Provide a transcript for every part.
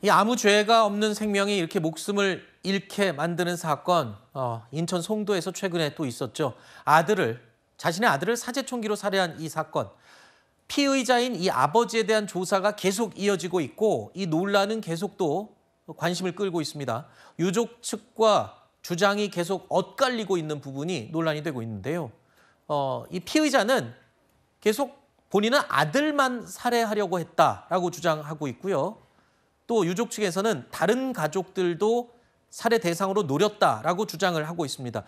이 아무 죄가 없는 생명이 이렇게 목숨을 잃게 만드는 사건, 인천 송도에서 최근에 또 있었죠. 자신의 아들을 사제총기로 살해한 이 사건. 피의자인 이 아버지에 대한 조사가 계속 이어지고 있고 이 논란은 계속 또 관심을 끌고 있습니다. 유족 측과 주장이 계속 엇갈리고 있는 부분이 논란이 되고 있는데요. 이 피의자는 계속 본인은 아들만 살해하려고 했다라고 주장하고 있고요. 또 유족 측에서는 다른 가족들도 살해 대상으로 노렸다라고 주장을 하고 있습니다.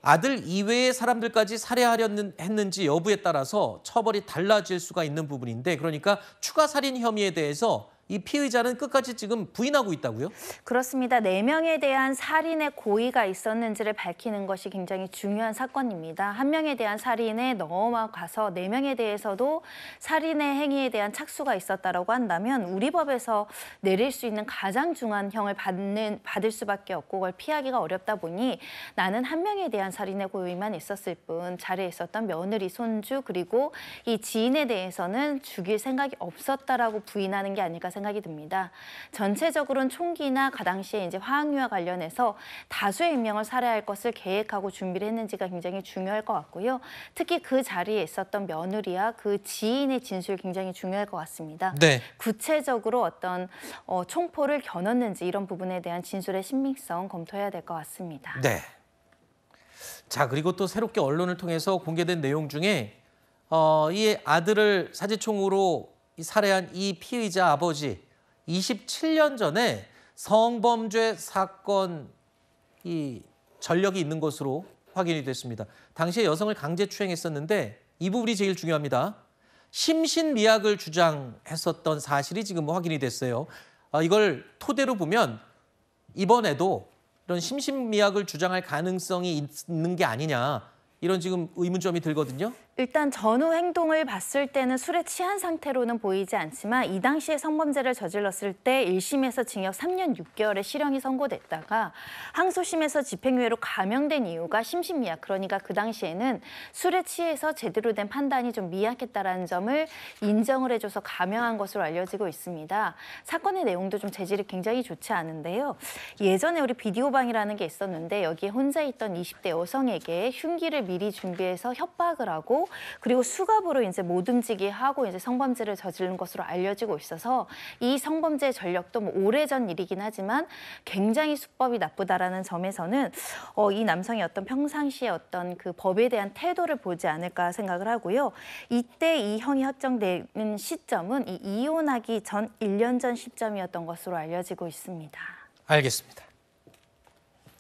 아들 이외의 사람들까지 살해하려는지 여부에 따라서 처벌이 달라질 수가 있는 부분인데, 그러니까 추가 살인 혐의에 대해서 이 피의자는 끝까지 지금 부인하고 있다고요? 그렇습니다. 4명에 대한 살인의 고의가 있었는지를 밝히는 것이 굉장히 중요한 사건입니다. 1명에 대한 살인에 넘어가서 4명에 대해서도 살인의 행위에 대한 착수가 있었다라고 한다면 우리 법에서 내릴 수 있는 가장 중한 형을 받을 수밖에 없고 그걸 피하기가 어렵다 보니 나는 1명에 대한 살인의 고의만 있었을 뿐 자리에 있었던 며느리, 손주 그리고 이 지인에 대해서는 죽일 생각이 없었다라고 부인하는 게 아닐까 생각이 듭니다. 전체적으로는 총기나 그 당시에 이제 화학류와 관련해서 다수의 인명을 살해할 것을 계획하고 준비를 했는지가 굉장히 중요할 것 같고요. 특히 그 자리에 있었던 며느리와 그 지인의 진술이 굉장히 중요할 것 같습니다. 네. 구체적으로 어떤 총포를 겨눴는지 이런 부분에 대한 진술의 신빙성 검토해야 될 것 같습니다. 네. 자, 그리고 또 새롭게 언론을 통해서 공개된 내용 중에 이 아들을 사제총으로 살해한 이 피의자 아버지 27년 전에 성범죄 사건 전력이 있는 것으로 확인이 됐습니다. 당시에 여성을 강제추행했었는데 이 부분이 제일 중요합니다. 심신미약을 주장했었던 사실이 지금 확인이 됐어요. 이걸 토대로 보면 이번에도 이런 심신미약을 주장할 가능성이 있는 게 아니냐, 이런 지금 의문점이 들거든요. 일단 전후 행동을 봤을 때는 술에 취한 상태로는 보이지 않지만 이 당시에 성범죄를 저질렀을 때 1심에서 징역 3년 6개월의 실형이 선고됐다가 항소심에서 집행유예로 감형된 이유가 심신미약, 그러니까 그 당시에는 술에 취해서 제대로 된 판단이 좀 미약했다라는 점을 인정을 해줘서 감형한 것으로 알려지고 있습니다. 사건의 내용도 좀 재질이 굉장히 좋지 않은데요. 예전에 우리 비디오방이라는 게 있었는데 여기에 혼자 있던 20대 여성에게 흉기를 미리 준비해서 협박을 하고 그리고 수갑으로 이제 못 움직이게 하고 이제 성범죄를 저지른 것으로 알려지고 있어서 이 성범죄 전력도 뭐 오래전 일이긴 하지만 굉장히 수법이 나쁘다라는 점에서는 이 남성의 어떤 평상시의 어떤 그 법에 대한 태도를 보지 않을까 생각을 하고요. 이때 이 형이 확정되는 시점은 이 이혼하기 전 1년 전 시점이었던 것으로 알려지고 있습니다. 알겠습니다.